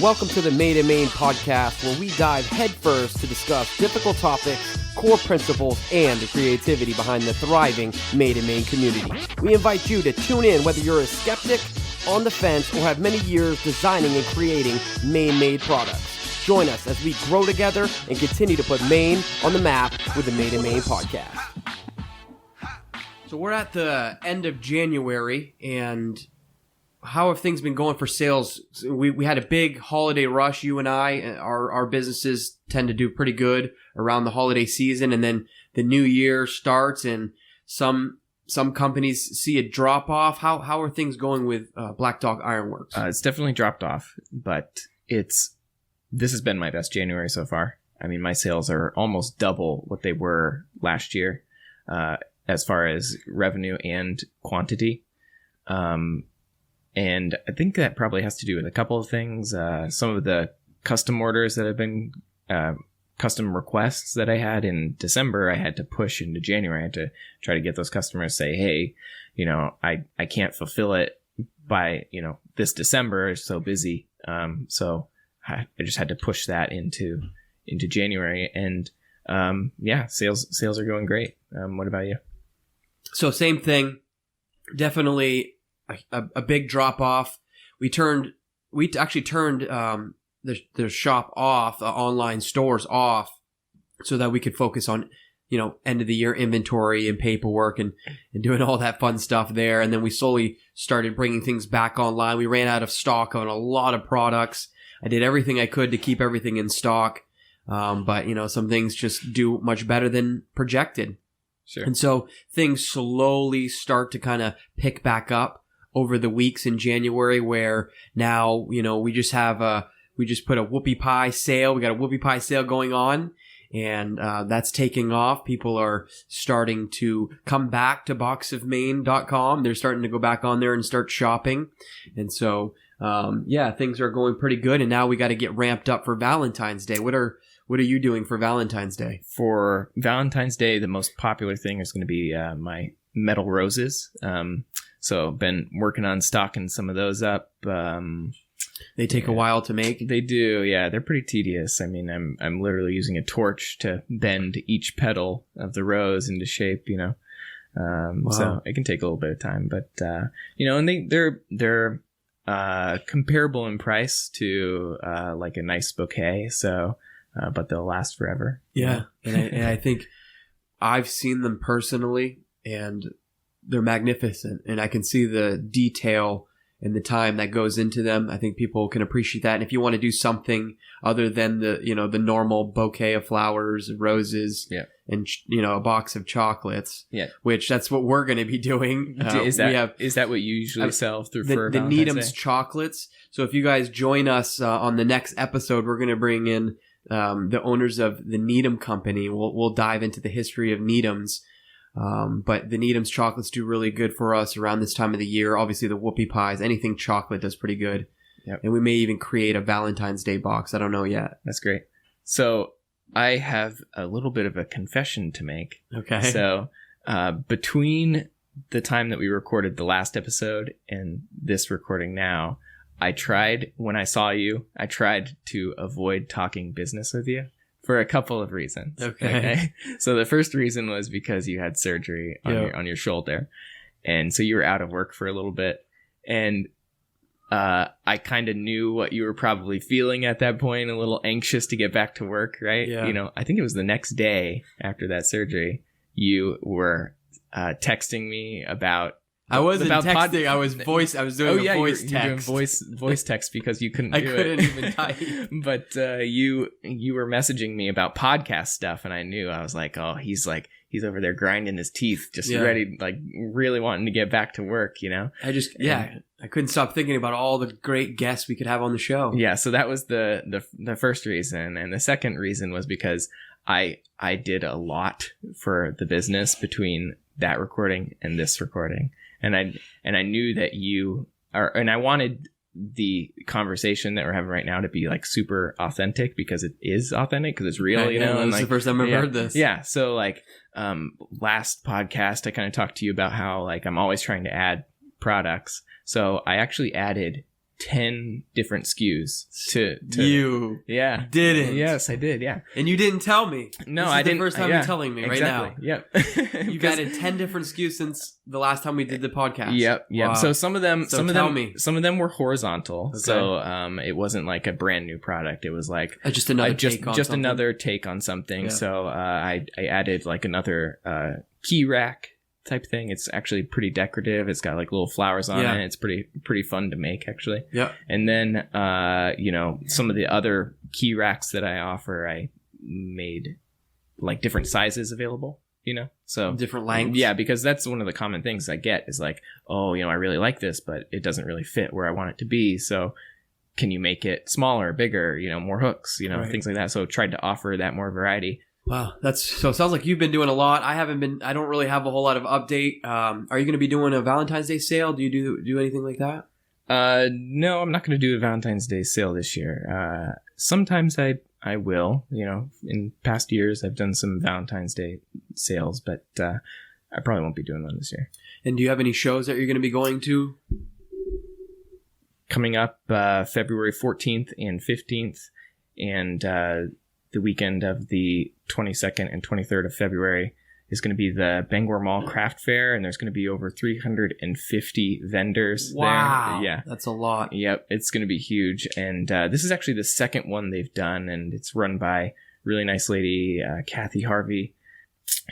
Welcome to the Made in Maine podcast, where we dive headfirst to discuss difficult topics, core principles, and the creativity behind the thriving Made in Maine community. We invite you to tune in whether you're a skeptic, on the fence, or have many years designing and creating Maine-made products. Join us as we grow together and continue to put Maine on the map with the Made in Maine podcast. So we're at the end of January, and how have things been going for sales? We had a big holiday rush. You and I, our businesses tend to do pretty good around the holiday season, and then the new year starts, and some companies see a drop off. How are things going with Black Dog Ironworks? It's definitely dropped off, but this has been my best January so far. I mean, my sales are almost double what they were last year, as far as revenue and quantity. And I think that probably has to do with a couple of things. Some of the custom orders that have been custom requests that I had in December, I had to push into January. I had to try to get those customers say, hey, I can't fulfill it by, this December is so busy. So I just had to push that into January. And sales are going great. What about you? So same thing. Definitely a big drop off. We actually turned the shop off, the online stores off, so that we could focus on, end of the year inventory and paperwork and doing all that fun stuff there. And then we slowly started bringing things back online. We ran out of stock on a lot of products. I did everything I could to keep everything in stock. But some things just do much better than projected. Sure. And so things slowly start to kind of pick back up over the weeks in January, where now, we just put a whoopie pie sale. We got a whoopie pie sale going on, and that's taking off. People are starting to come back to boxofmaine.com. They're starting to go back on there and start shopping. And so, things are going pretty good. And now we got to get ramped up for Valentine's Day. What are you doing for Valentine's Day? For Valentine's Day, the most popular thing is going to be my metal roses. So been working on stocking some of those up. They take a while to make. They do, yeah. They're pretty tedious. I mean, I'm literally using a torch to bend each petal of the rose into shape. Wow. So it can take a little bit of time, but and they're comparable in price to like a nice bouquet. So, but they'll last forever. Yeah, and I think I've seen them personally, and they're magnificent, and I can see the detail and the time that goes into them. I think people can appreciate that. And if you want to do something other than the normal bouquet of flowers, roses, and a box of chocolates, which that's what we're going to be doing. Is that what you usually sell through for the Needham's chocolates? So if you guys join us on the next episode, we're going to bring in the owners of the Needham Company. We'll dive into the history of Needham's. But the Needham's chocolates do really good for us around this time of the year. Obviously, the whoopie pies, anything chocolate does pretty good. Yep. And we may even create a Valentine's Day box. I don't know yet. That's great. So I have a little bit of a confession to make. Okay. So between the time that we recorded the last episode and this recording now, when I saw you, I tried to avoid talking business with you. For a couple of reasons. Okay. So the first reason was because you had surgery on your shoulder. And so you were out of work for a little bit. And I kind of knew what you were probably feeling at that point, a little anxious to get back to work, right? Yeah. I think it was the next day after that surgery, you were texting me about... I wasn't texting. I was doing a voice text. You're doing voice text because you couldn't. I couldn't even type. But you were messaging me about podcast stuff, and I knew. I was like, oh, he's over there grinding his teeth, just ready, like really wanting to get back to work. I couldn't stop thinking about all the great guests we could have on the show. Yeah, so that was the first reason, and the second reason was because I did a lot for the business between that recording and this recording. And I knew that and I wanted the conversation that we're having right now to be like super authentic, because it is authentic, because it's real, and this is the first time I've heard this. Yeah. So like, last podcast, I kind of talked to you about how like I'm always trying to add products. So I actually added 10 different SKUs to You didn't. Yes, I did. Yeah. And you didn't tell me. No, this is I didn't. The first time you're telling me exactly. right now. Yep. You've added 10 different SKUs since the last time we did the podcast. Yep. Wow. So some of them were horizontal. Okay. So it wasn't like a brand new product. It was like just another take on just something. another take on something. Yeah. So I added like another key rack type thing. It's actually pretty decorative. It's got like little flowers on it. It's pretty fun to make actually. Yeah. And then some of the other key racks that I offer, I made like different sizes available, so different lengths. Yeah, because that's one of the common things I get is like, oh, I really like this, but it doesn't really fit where I want it to be. So can you make it smaller, bigger, more hooks, Right. things like that. So tried to offer that more variety. Wow, so it sounds like you've been doing a lot. I don't really have a whole lot of update. Are you going to be doing a Valentine's Day sale? Do you do anything like that? No, I'm not going to do a Valentine's Day sale this year. Sometimes I will, in past years I've done some Valentine's Day sales, but I probably won't be doing one this year. And do you have any shows that you're going to be going to? Coming up February 14th and 15th, and the weekend of the 22nd and 23rd of February is going to be the Bangor Mall Craft Fair, and there's going to be over 350 vendors wow, there. Yeah. That's a lot. Yep, it's going to be huge, and this is actually the second one they've done, and it's run by a really nice lady, Kathy Harvey.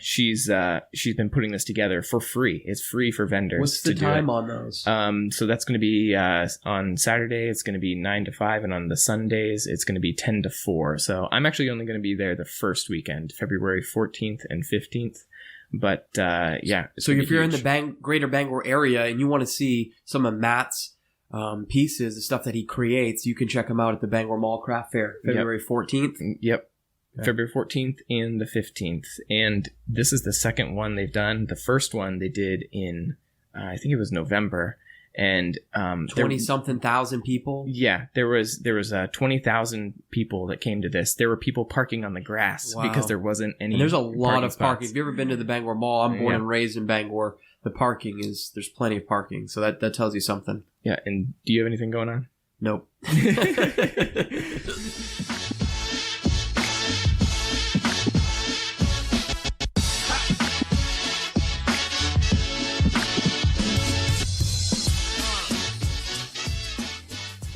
She's been putting this together for free. It's free for vendors. What's the time on those? So that's going to be on Saturday. It's going to be 9 to 5, and on the Sundays it's going to be 10 to 4. So I'm actually only going to be there the first weekend, February 14th and 15th. But yeah. So if you're in the greater Bangor area and you want to see some of Matt's pieces, the stuff that he creates, you can check him out at the Bangor Mall Craft Fair, February 14th. Yep. Okay. February 14th and the 15th. And this is the second one they've done. The first one they did in, I think it was November. And 20-something thousand people? Yeah, there was 20,000 people that came to this. There were people parking on the grass because there wasn't any. And there's a lot of spots. parking. Have you ever been to the Bangor Mall? I'm born and raised in Bangor. The parking there's plenty of parking. So that tells you something. Yeah, and do you have anything going on? Nope.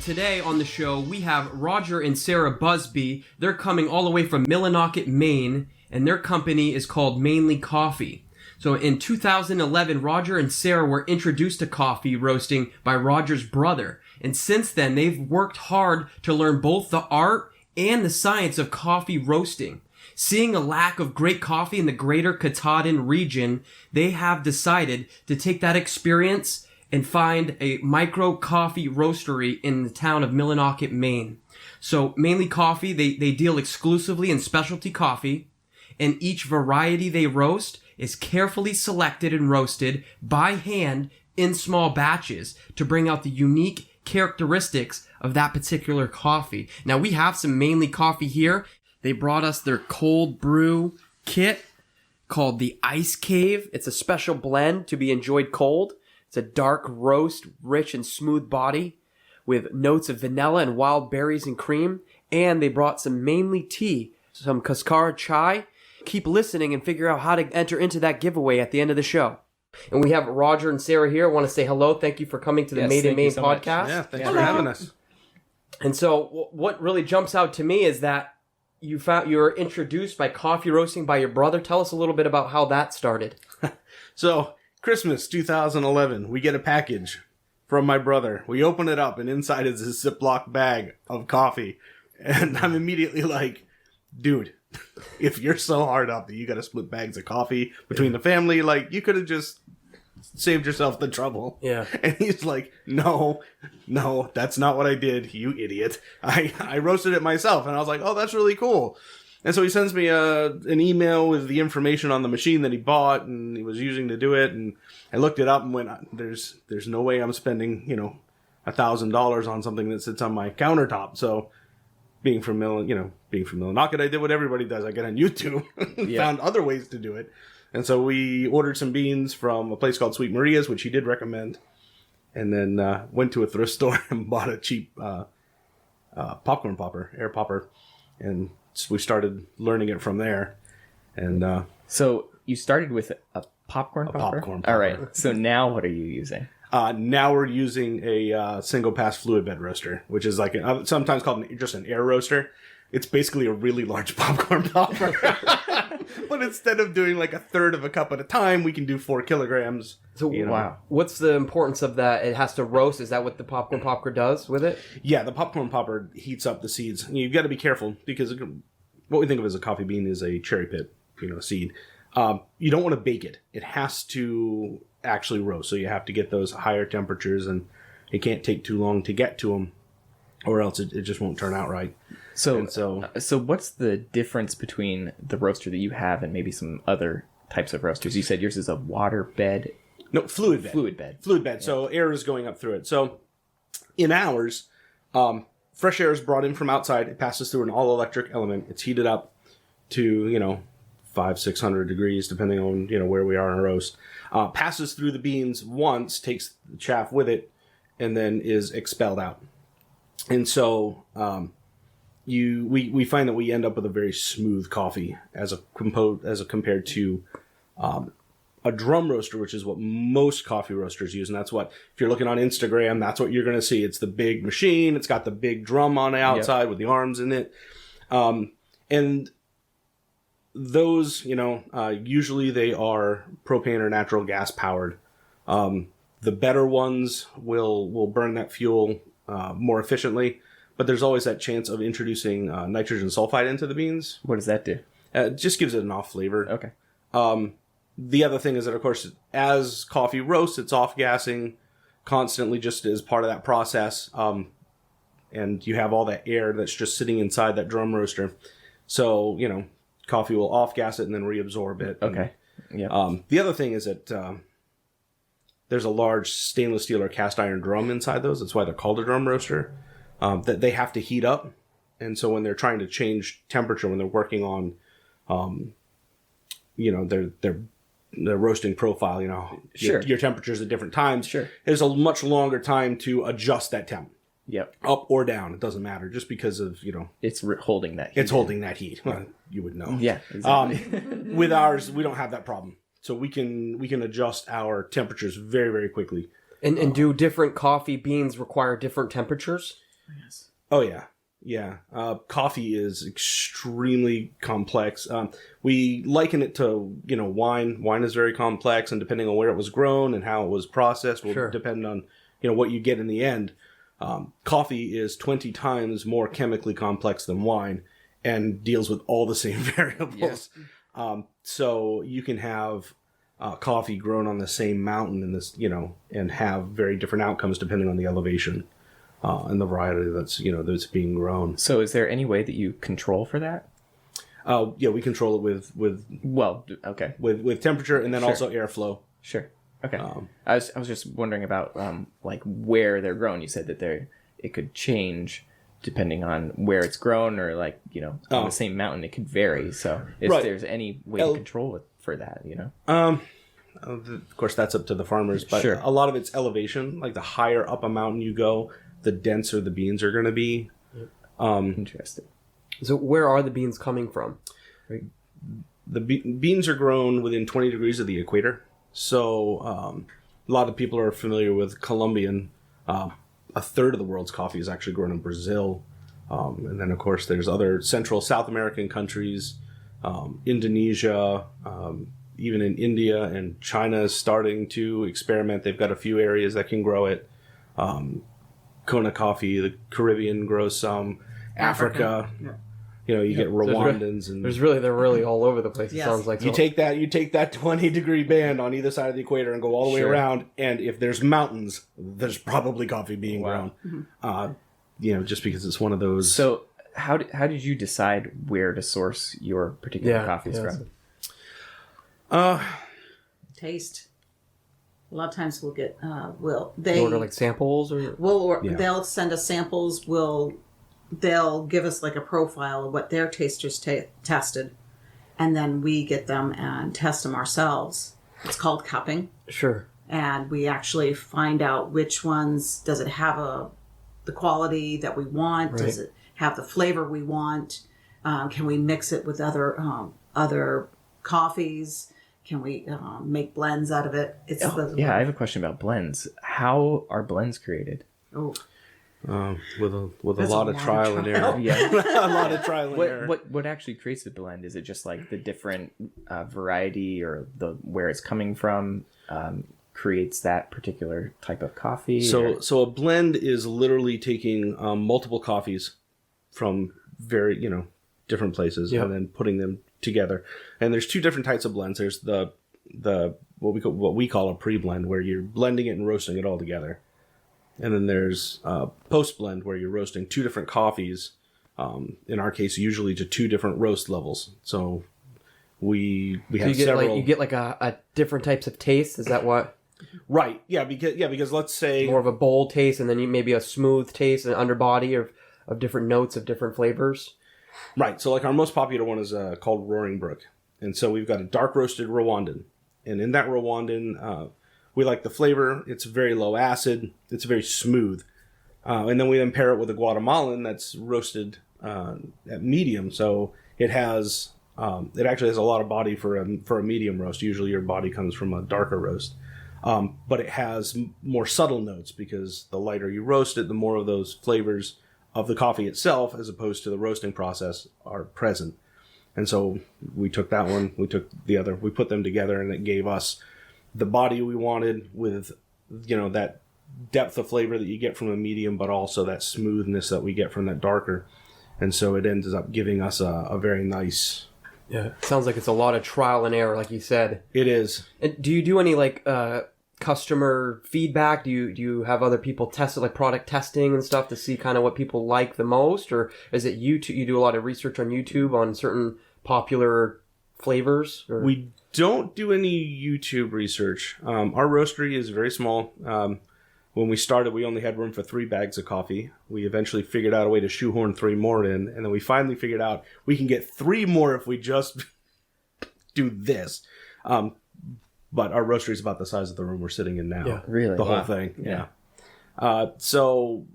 Today on the show, we have Roger and Sarah Busby. They're coming all the way from Millinocket, Maine, and their company is called Mainely Coffee. So in 2011, Roger and Sarah were introduced to coffee roasting by Roger's brother. And since then, they've worked hard to learn both the art and the science of coffee roasting. Seeing a lack of great coffee in the greater Katahdin region, they have decided to take that experience and find a micro coffee roastery in the town of Millinocket, Maine. So Mainly Coffee, they deal exclusively in specialty coffee, and each variety they roast is carefully selected and roasted by hand in small batches to bring out the unique characteristics of that particular coffee. Now we have some Mainly Coffee here. They brought us their cold brew kit called the Ice Cave. It's a special blend to be enjoyed cold. It's a dark roast, rich and smooth body with notes of vanilla and wild berries and cream. And they brought some Mainly tea, some Cascara chai. Keep listening and figure out how to enter into that giveaway at the end of the show. And we have Roger and Sarah here. I want to say hello. Thank you for coming to the Made in Maine podcast. Yeah, thanks for having us. And so what really jumps out to me is that you were introduced by coffee roasting by your brother. Tell us a little bit about how that started. So, Christmas 2011, we get a package from my brother. We open it up, and inside is a Ziploc bag of coffee. And I'm immediately like, dude, if you're so hard up that you got to split bags of coffee between the family, like, you could have just saved yourself the trouble. Yeah. And he's like, no, that's not what I did, you idiot. I roasted it myself. And I was like, oh, that's really cool. And so he sends me an email with the information on the machine that he bought and he was using to do it. And I looked it up and went, there's no way I'm spending, $1,000 on something that sits on my countertop. So being from Millinocket, I did what everybody does. I get on YouTube and found other ways to do it. And so we ordered some beans from a place called Sweet Maria's, which he did recommend. and then went to a thrift store and bought a cheap popcorn popper, air popper, and we started learning it from there. And so you started with a popcorn popper? Popcorn popper. All right. So now what are you using? Now we're using a single pass fluid bed roaster, which is like sometimes called just an air roaster. It's basically a really large popcorn popper. But instead of doing like a third of a cup at a time, we can do 4 kilograms. So Wow. What's the importance of that? It has to roast. Is that what the popcorn popper does with it? Yeah, the popcorn popper heats up the seeds. You've got to be careful because what we think of as a coffee bean is a cherry pit, seed. You don't want to bake it. It has to actually roast. So you have to get those higher temperatures, and it can't take too long to get to them, or else it just won't turn out right. So what's the difference between the roaster that you have and maybe some other types of roasters? You said yours is a water bed. No, fluid bed. Fluid bed. Fluid bed. Yeah. So air is going up through it. So in ours, fresh air is brought in from outside. It passes through an all-electric element. It's heated up to, 500-600 degrees, depending on, where we are in a roast. Passes through the beans once, takes the chaff with it, and then is expelled out. And so we find that we end up with a very smooth coffee as compared to a drum roaster, which is what most coffee roasters use. And that's what, if you're looking on Instagram, that's what you're going to see. It's the big machine. It's got the big drum on the outside with the arms in it. And those, usually they are propane or natural gas powered. The better ones will burn that fuel more efficiently, but there's always that chance of introducing nitrogen sulfide into the beans. What does that do? It just gives it an off flavor. Okay. The other thing is that, of course, as coffee roasts, it's off-gassing constantly just as part of that process. And you have all that air that's just sitting inside that drum roaster. So, coffee will off-gas it and then reabsorb it. Okay. Yeah. The other thing is that there's a large stainless steel or cast iron drum inside those. That's why they're called a drum roaster. That they have to heat up. And so when they're trying to change temperature, when they're working on, their roasting profile, Sure. your temperatures at different times. Sure. There's a much longer time to adjust that temp. Yep. Up or down, it doesn't matter, just because of It's holding that heat. it's holding that heat. Well, you would know. Yeah. Exactly. With ours, we don't have that problem, so we can adjust our temperatures very, very quickly. And do different coffee beans require different temperatures? Yes. Oh yeah. Yeah, coffee is extremely complex. We liken it to, wine. Wine is very complex, and depending on where it was grown and how it was processed will depend on, what you get in the end. Coffee is 20 times more chemically complex than wine and deals with all the same variables. Yes. So you can have coffee grown on the same mountain in this, and have very different outcomes depending on the elevation. And the variety that's being grown. So is there any way that you control for that? Yeah, we control it with okay. With temperature and then also airflow. Sure. Okay. I was just wondering about like where they're grown. You said that it could change depending on where it's grown, or like on the same mountain it could vary. So if there's any way to control it for that, Of course, that's up to the farmers, but sure. A lot of it's elevation. Like the higher up a mountain you go, the denser the beans are going to be. Interesting. So where are the beans coming from? Right. The beans are grown within 20 degrees of the equator. So a lot of people are familiar with Colombian. A third of the world's coffee is actually grown in Brazil. And then, of course, there's other Central South American countries, Indonesia, even in India, and China is starting to experiment. They've got a few areas that can grow it. Kona coffee, the Caribbean grows some. Africa. Yeah. You get Rwandans. They're really all over the place. Yes. It sounds like you take that 20-degree band on either side of the equator and go all the way around, and if there's mountains, there's probably coffee being grown. Mm-hmm. Just because it's one of those. So how did you decide where to source your particular coffees from? Taste. A lot of times we'll get they order like samples, or they'll send us samples. They'll give us like a profile of what their tasters tested, and then we get them and test them ourselves. It's called cupping. Sure. and we actually find out which ones, does it have the quality that we want? Right. Does it have the flavor we want? Can we mix it with other coffees? Can we make blends out of it? It's Yeah, I have a question about blends. How are blends created? Oh, With a There's lot of trial and error. Yeah. A lot of trial and error. What actually creates the blend? Is it just like the different variety or the where it's coming from creates that particular type of coffee? So a blend is literally taking multiple coffees from very different places and then putting them together. And there's two different types of blends. There's the what we call a pre-blend, where you're blending it and roasting it all together. And then there's post-blend, where you're roasting two different coffees. In our case, usually to two different roast levels. So we have several. You get like a different types of taste. Is that what? Right. Yeah. Because let's say More of a bold taste, and then maybe a smooth taste and underbody of different notes of different flavors. Right. So like our most popular one is called Roaring Brook. And so we've got a dark roasted Rwandan. And in that Rwandan, we like the flavor. It's very low acid. It's very smooth. And then we pair it with a Guatemalan that's roasted at medium. So it has it actually has a lot of body for a medium roast. Usually your body comes from a darker roast. But it has more subtle notes, because the lighter you roast it, the more of those flavors of the coffee itself, as opposed to the roasting process, are present. And so we took that one, we took the other, we put them together, and it gave us the body we wanted with, that depth of flavor that you get from a medium, but also that smoothness that we get from that darker. And so it ends up giving us a very nice... Yeah, sounds like it's a lot of trial and error, like you said. It is. And do you do any customer feedback? Do you have other people test it, like product testing and stuff, to see kind of what people like the most, or is it YouTube? You do a lot of research on YouTube on certain popular flavors? Or? We don't do any YouTube research. Our roastery is very small. When we started, we only had room for 3 bags of coffee. We eventually figured out a way to shoehorn 3 more in, and then we finally figured out we can get 3 more if we just do this. But our roastery is about the size of the room we're sitting in now. Yeah, really? The whole Wow. thing, yeah. So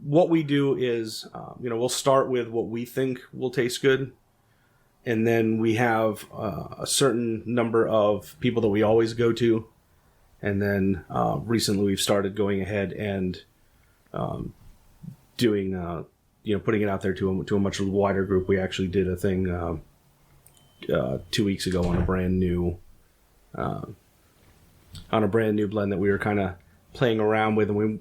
what we do is, we'll start with what we think will taste good. And then we have a certain number of people that we always go to. And then recently we've started going ahead and doing, putting it out there to a much wider group. We actually did a thing 2 weeks ago on a brand new blend that we were kind of playing around with, and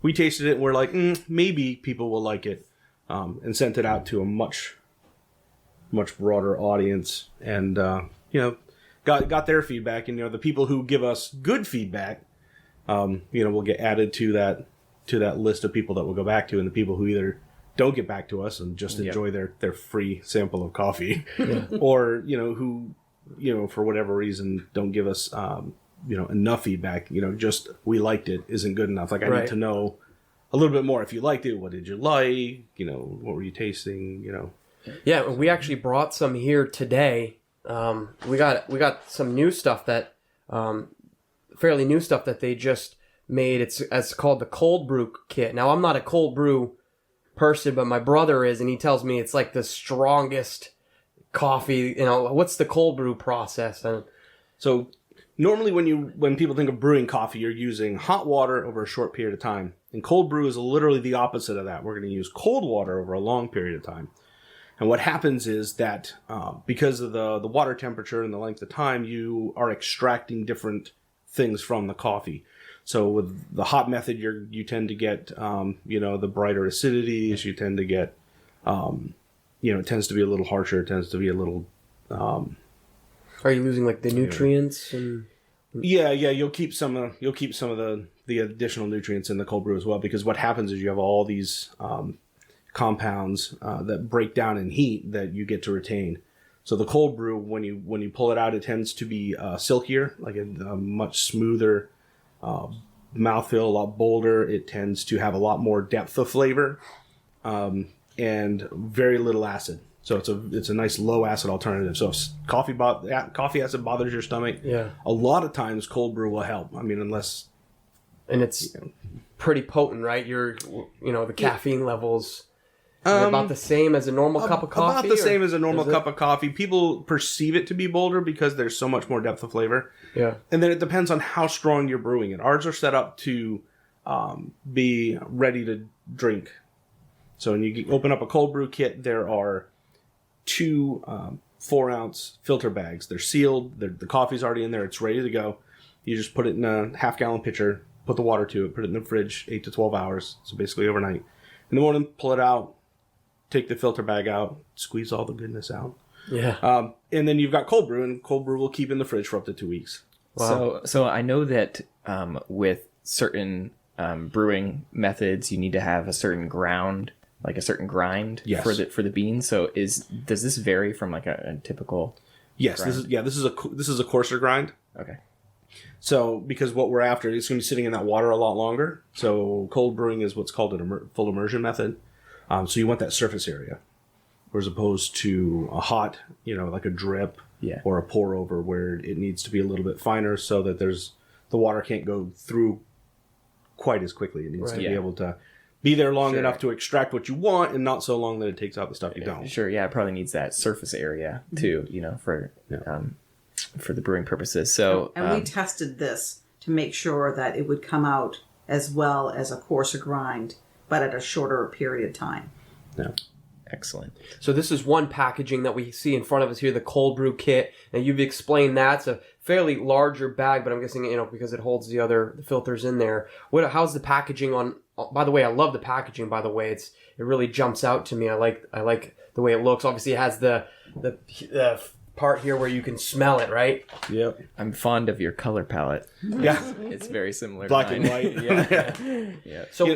we tasted it and we're like, maybe people will like it, and sent it out to a much broader audience, and got their feedback, and the people who give us good feedback, will get added to that list of people that we'll go back to, and the people who either don't get back to us and just enjoy their free sample of coffee, or who for whatever reason don't give us enough feedback, just we liked it isn't good enough. Like I need to know a little bit more. If you liked it, what did you like? What were you tasting? Yeah, we actually brought some here today. We got some new stuff that, fairly new stuff that they just made. It's called the cold brew kit. Now I'm not a cold brew person, but my brother is, and he tells me it's like the strongest coffee. What's the cold brew process? So normally when people think of brewing coffee, you're using hot water over a short period of time. And cold brew is literally the opposite of that. We're going to use cold water over a long period of time. And what happens is that because of the water temperature and the length of time, you are extracting different things from the coffee. So with the hot method, you tend to get the brighter acidities. You tend to get it tends to be a little harsher. It tends to be a little. Are you losing like the nutrients? And... Yeah. You'll keep some of the additional nutrients in the cold brew as well, because what happens is you have all these compounds that break down in heat that you get to retain. So the cold brew, when you pull it out, it tends to be silkier, like a much smoother mouthfeel, a lot bolder. It tends to have a lot more depth of flavor, and very little acid. So it's a nice low acid alternative. So if coffee acid bothers your stomach, a lot of times cold brew will help. I mean, unless... And it's pretty potent, right? The caffeine levels are about the same as a normal cup of coffee? About the same as a normal cup of coffee. People perceive it to be bolder because there's so much more depth of flavor. Yeah. And then it depends on how strong you're brewing it. Ours are set up to be ready to drink. So when you open up a cold brew kit, there are 2 4-ounce filter bags. They're sealed. The coffee's already in there. It's ready to go. You just put it in a half-gallon pitcher, put the water to it, put it in the fridge 8 to 12 hours, so basically overnight. In the morning, pull it out, take the filter bag out, squeeze all the goodness out. Yeah. And then you've got cold brew, and cold brew will keep in the fridge for up to 2 weeks. Wow. So I know that with certain brewing methods, you need to have a certain ground, like a certain grind for the beans. So does this vary from like a typical? Yes. grind? This is a coarser grind. Okay. So, because what we're after, it's going to be sitting in that water a lot longer. So, cold brewing is what's called a full immersion method. So, you want that surface area, as opposed to a hot, like a drip or a pour over, where it needs to be a little bit finer so that the water can't go through quite as quickly. It needs to be able to be there long enough to extract what you want, and not so long that it takes out the stuff you don't. Sure. Yeah, it probably needs that surface area too. For the brewing purposes. So, and we tested this to make sure that it would come out as well as a coarser grind, but at a shorter period of time. Yeah. Excellent. So this is one packaging that we see in front of us here, the cold brew kit. Now you've explained that. It's a fairly larger bag, but I'm guessing, because it holds the filters in there. How's the packaging on? By the way, I love the packaging, by the way. It really jumps out to me. I like the way it looks. Obviously it has the part here where you can smell it, right? Yep. I'm fond of your color palette. Yeah. It's very similar Black to and mine. white. Yeah. So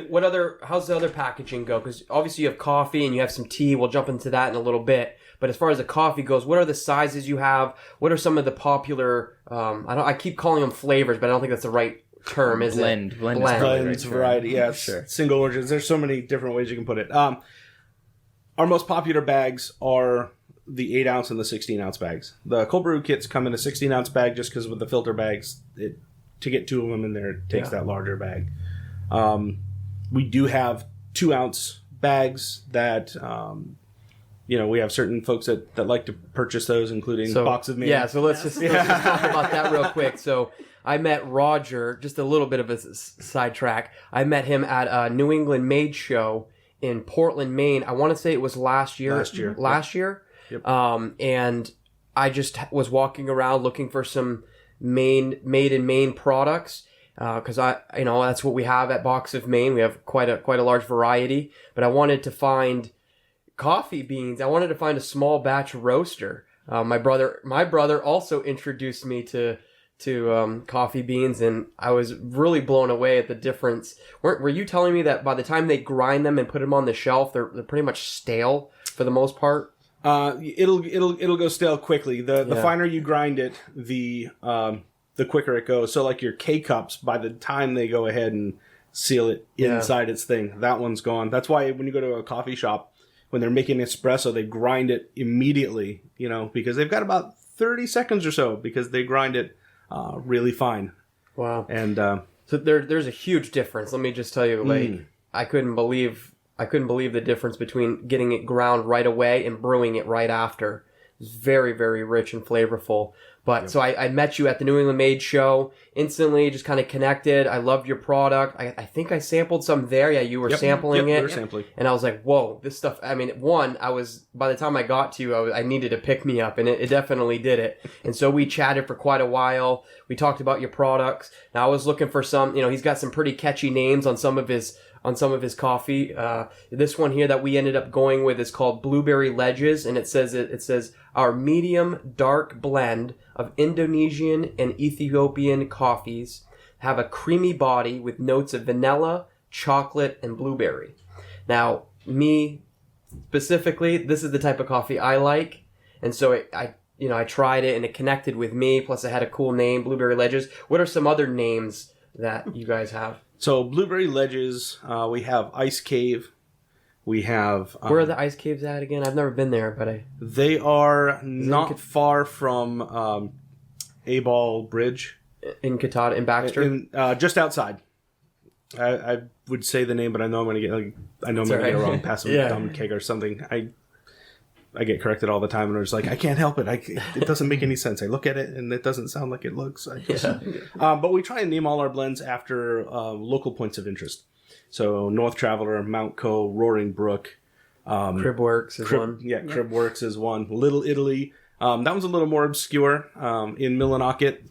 how's the other packaging go? Because obviously you have coffee and you have some tea. We'll jump into that in a little bit. But as far as the coffee goes, what are the sizes you have? What are some of the popular, I keep calling them flavors, but I don't think that's the right term, is Blend. it? Blend. Blends, variety, yeah. Sure. Single origins. There's so many different ways you can put it. Our most popular bags are the 8-ounce and the 16-ounce bags. The cold brew kits come in a 16-ounce bag just because with the filter bags, to get 2 of them in there, it takes that larger bag. We do have 2-ounce bags that, we have certain folks that like to purchase those, including Box of Maine. Yeah, so let's just talk about that real quick. So I met Roger, just a little bit of a sidetrack. I met him at a New England Made show in Portland, Maine. I want to say it was last year. Last year? Yep. And I just was walking around looking for some made in Maine products, because that's what we have at Box of Maine. We have quite a large variety, but I wanted to find coffee beans. I wanted to find a small batch roaster. My brother also introduced me to coffee beans, and I was really blown away at the difference. Were you telling me that by the time they grind them and put them on the shelf, they're pretty much stale for the most part? It'll go stale quickly. The finer you grind it, the quicker it goes. So like your K-cups, by the time they go ahead and seal it inside its thing, that one's gone. That's why when you go to a coffee shop, when they're making espresso, they grind it immediately, because they've got about 30 seconds or so, because they grind it really fine. Wow. And so there's a huge difference. Let me just tell you, I couldn't believe the difference between getting it ground right away and brewing it right after. It's very, very rich and flavorful. But so I met you at the New England Made show, instantly just kind of connected. I loved your product. I think I sampled some there. Yeah, you were sampling it. We were sampling. And I was like, whoa, this stuff. I mean, by the time I got to you, I needed to pick me up, and it definitely did it. And so we chatted for quite a while. We talked about your products. Now I was looking for some, he's got some pretty catchy names on some of his coffee. This one here that we ended up going with is called Blueberry Ledges, and it says our medium dark blend of Indonesian and Ethiopian coffees have a creamy body with notes of vanilla, chocolate, and blueberry. Now, me specifically, this is the type of coffee I like, and so I tried it and it connected with me. Plus, it had a cool name, Blueberry Ledges. What are some other names that you guys have? So Blueberry Ledges, we have Ice Cave, We have Where are the ice caves at again? I've never been there, but they are not far from A-Ball Bridge in Catawba, in Baxter, just outside. I would say the name, but I know I'm going to get it wrong. Past some dumb keg or something. I get corrected all the time, and I'm just like, I can't help it. It doesn't make any sense. I look at it, and it doesn't sound like it looks. But we try and name all our blends after local points of interest. So North Traveler, Mount Co, Roaring Brook, Cribworks is one. Yeah, Cribworks is one. Little Italy. That one's a little more obscure. In Millinocket,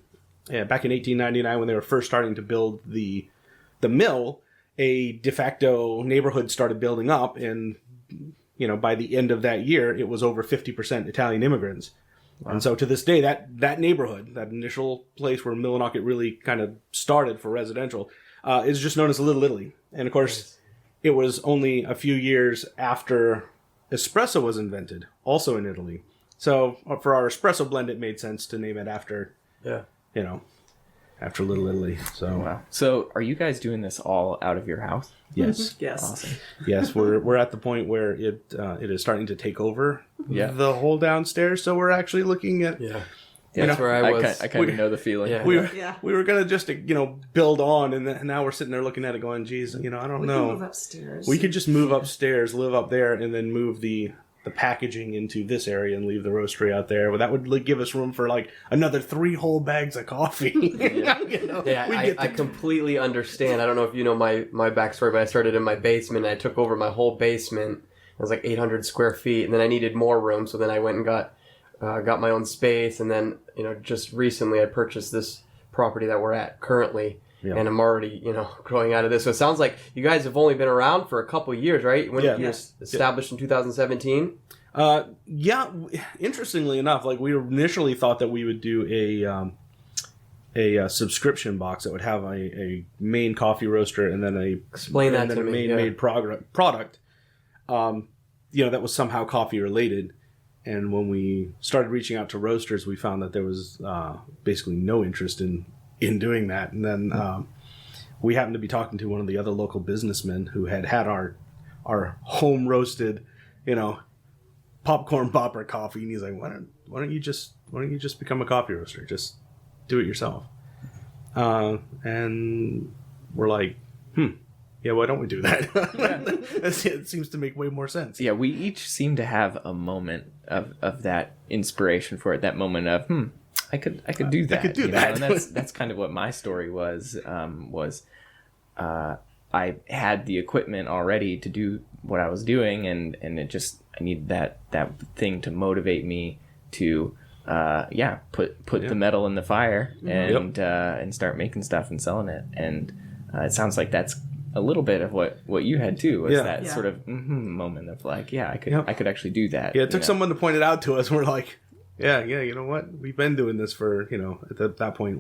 back in 1899, when they were first starting to build the mill, a de facto neighborhood started building up, and by the end of that year, it was over 50% Italian immigrants. Wow. And so to this day, that neighborhood, that initial place where Millinocket really kind of started for residential, is just known as Little Italy. And of course, it was only a few years after espresso was invented, also in Italy. So for our espresso blend, it made sense to name it after, after Little Italy. So wow. So are you guys doing this all out of your house? Yes. Yes. Awesome. Yes, we're at the point where it is starting to take over the whole downstairs. So we're actually looking at That's where I was. I kind of know the feeling. Yeah. We were gonna just build on, and now we're sitting there looking at it, going, "Geez, I don't know. We could move upstairs. We could just move upstairs, live up there, and then move the packaging into this area and leave the roastery out there. Well, that would give us room for another 3 whole bags of coffee." I completely understand. I don't know if you know my backstory, but I started in my basement. And I took over my whole basement. It was 800 square feet, and then I needed more room, so then I went and got my own space, and then just recently I purchased this property that we're at currently. Yeah. And I'm already, growing out of this. So it sounds like you guys have only been around for a couple of years, right? When you established in 2017? Interestingly enough, we initially thought that we would do a subscription box that would have a Maine coffee roaster and then a Maine made product, that was somehow coffee related. And when we started reaching out to roasters, we found that there was basically no interest in doing that. And then we happened to be talking to one of the other local businessmen who had our home roasted, popcorn popper coffee, and he's like, why don't you just become a coffee roaster? Just do it yourself. And we're like, yeah, why don't we do that? It seems to make way more sense. Yeah, we each seem to have a moment of that inspiration for it. That moment of, I could do that. I could do that. And that's kind of what my story was. I had the equipment already to do what I was doing, and I needed that thing to motivate me to put the metal in the fire and start making stuff and selling it. And it sounds like that's a little bit of what you had too, was that sort of moment of I could actually do that. Yeah, it took someone to point it out to us, and we're like, yeah, you know what? We've been doing this for, at that point,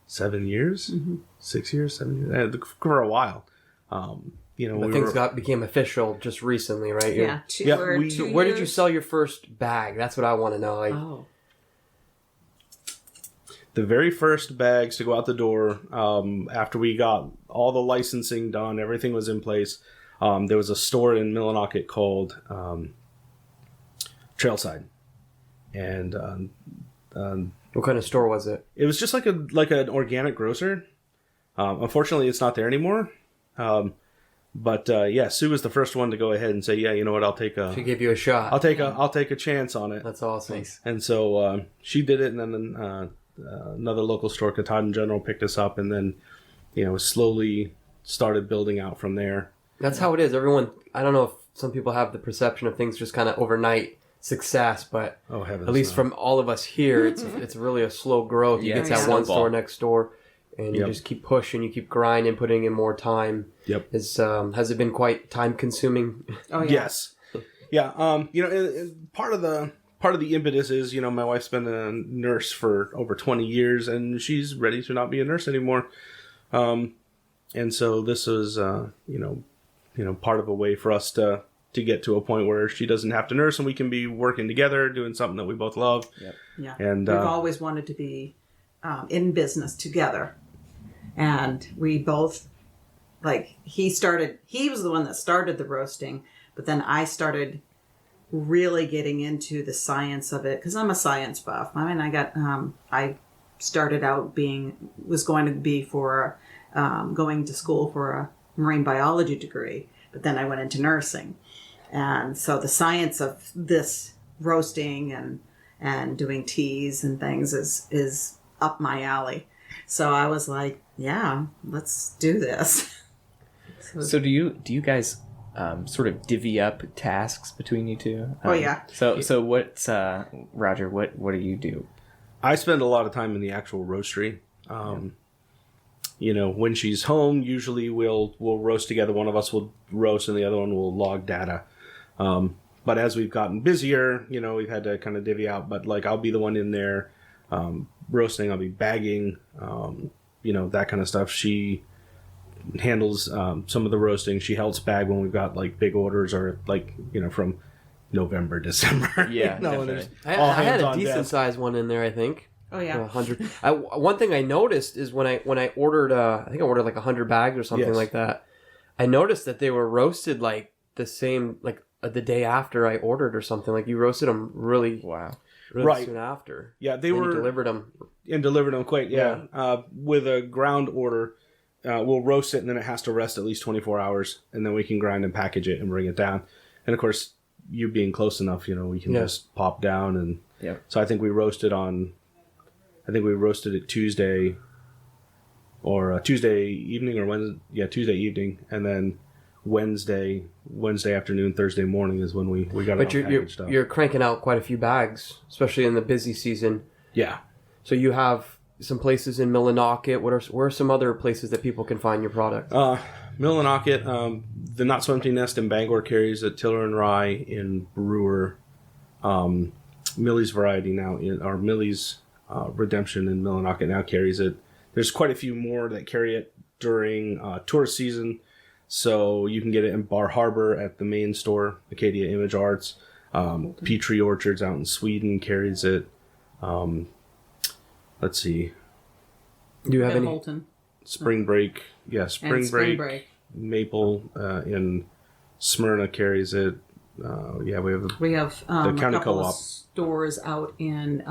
7 years? 6 years, 7 years? For a while. But things became official just recently, right? Yeah, 2 years. Where did you sell your first bag? That's what I want to know. The very first bags to go out the door, after we got all the licensing done, everything was in place, there was a store in Millinocket called Trailside. And what kind of store was it? It was just like an organic grocer. Unfortunately, it's not there anymore. But Sue was the first one to go ahead and say, "Yeah, you know what? I'll take a." She gave you a shot. I'll take a chance on it. That's awesome. Nice. And so she did it, and then another local store, Katahdin General, picked us up, and then slowly started building out from there. That's how it is. Everyone. I don't know if some people have the perception of things just kind of overnight success, but at least from all of us here, it's really a slow growth. You get to that one store next door, and you just keep pushing, you keep grinding, putting in more time. Yep. Has it been quite time consuming? Oh yeah. Yes. Yeah. Part of the impetus is, my wife's been a nurse for over 20 years, and she's ready to not be a nurse anymore. And so this was, part of a way for us to get to a point where she doesn't have to nurse and we can be working together, doing something that we both love. Yep. Yeah. And we've always wanted to be in business together. And we both, he was the one that started the roasting, But then I started really getting into the science of it because I'm a science buff. I mean, I started out was going to be for going to school for a marine biology degree, but then I went into nursing. And so the science of this roasting and doing teas and things is up my alley. So I was like, yeah, let's do this. So do you guys sort of divvy up tasks between you two? Oh yeah. So what's Roger? What do you do? I spend a lot of time in the actual roastery. You know, when she's home, usually we'll roast together. One of us will roast and the other one will log data. But as we've gotten busier, you know, we've had to kind of divvy out. But like, I'll be the one in there roasting. I'll be bagging, you know, that kind of stuff. She handles some of the roasting. She helps bag when we've got like big orders or like, you know, from November, December. Yeah, you know, definitely. I had a decent sized one in there, I think. Oh yeah. 100. One thing I noticed is when I ordered, I think I ordered like 100 bags or something like that. I noticed that they were roasted like the same, like the day after I ordered or something. Like you roasted them really soon after. Yeah, they and were you delivered them quick. Yeah, with a ground order, we'll roast it and then it has to rest at least 24 hours, and then we can grind and package it and bring it down. And of course, you being close enough, you know, we can just pop down and. Yeah. So I think we roasted it Tuesday, or Tuesday evening or Wednesday. Yeah, Tuesday evening, and then Wednesday afternoon, Thursday morning is when we got it all packaged up. You're cranking out quite a few bags, especially in the busy season. Yeah. So you have some places in Millinocket. Where are some other places that people can find your product? Millinocket, the Not So Empty Nest in Bangor carries it. Tiller and Rye in Brewer. Millie's Variety now, Millie's Redemption in Millinocket now carries it. There's quite a few more that carry it during tourist season. So you can get it in Bar Harbor at the Maine store, Acadia Image Arts. Petrie Orchards out in Sweden carries it. Let's see. Do you have any? Holton. Spring Break. Yeah, Spring Break. Maple in Smyrna carries it. We have the County a couple Co-op of stores out in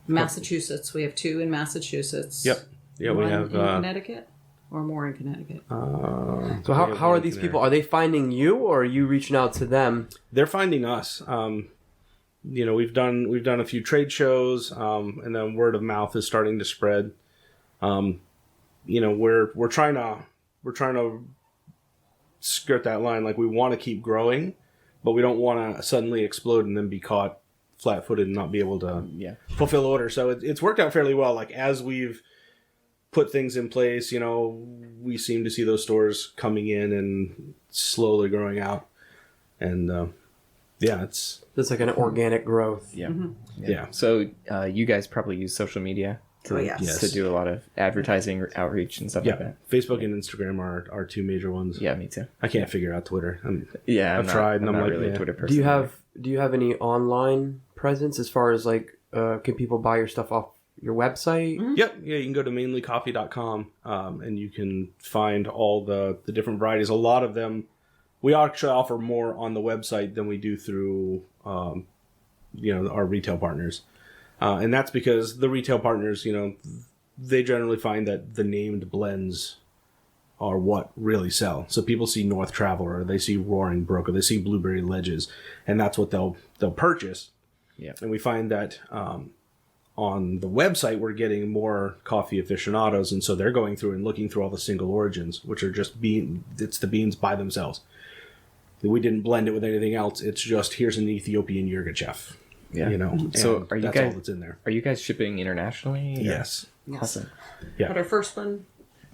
Massachusetts. We have 2 in Massachusetts. Yep. Yeah, we have in Connecticut. Or more in Connecticut. So how are these people? Are they finding you, or are you reaching out to them? They're finding us. You know, we've done a few trade shows, and then word of mouth is starting to spread. You know, we're trying to skirt that line. Like, we want to keep growing, but we don't want to suddenly explode and then be caught flat-footed and not be able to fulfill orders. So it's worked out fairly well. Like, as we've put things in place, you know, we seem to see those stores coming in and slowly growing out. And it's like an organic growth. Yeah. Mm-hmm. Yeah. So you guys probably use social media to do a lot of advertising or outreach and stuff like that. Facebook and Instagram are our 2 major ones. Yeah, me too. I can't figure out Twitter. I've tried, and I'm not like, really a Twitter person. Do you have any online presence as far as like can people buy your stuff off your website? Mm-hmm. Yep. Yeah, you can go to mainlycoffee.com and you can find all the different varieties. A lot of them, we actually offer more on the website than we do through, you know, our retail partners. And that's because the retail partners, you know, they generally find that the named blends are what really sell. So people see North Traveler, they see Roaring Brook, or they see Blueberry Ledges, and that's what they'll purchase. Yeah. And we find that on the website, we're getting more coffee aficionados, and so they're going through and looking through all the single origins, which are just it's the beans by themselves. We didn't blend it with anything else. It's just, here's an Ethiopian Yirgacheffe. Yeah. You know, so are you that's guys, all that's in there. Are you guys shipping internationally? Yes. Awesome. Yeah. But our first one,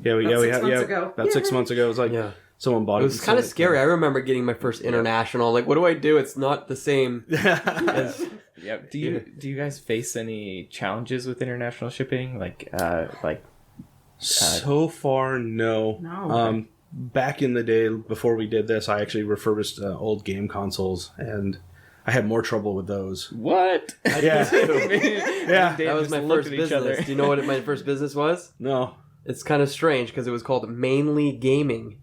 We about 6 had months ago. about 6 months ago. It was like someone bought it. It was kind of scary. I remember getting my first international. Like, what do I do? It's not the same. as, Yeah. Do you guys face any challenges with international shipping? So far, no. No. Back in the day, before we did this, I actually refurbished old game consoles, and I had more trouble with those. What? Yeah. yeah. That was my first business. Do you know what my first business was? No. It's kind of strange because it was called Mainely Gaming.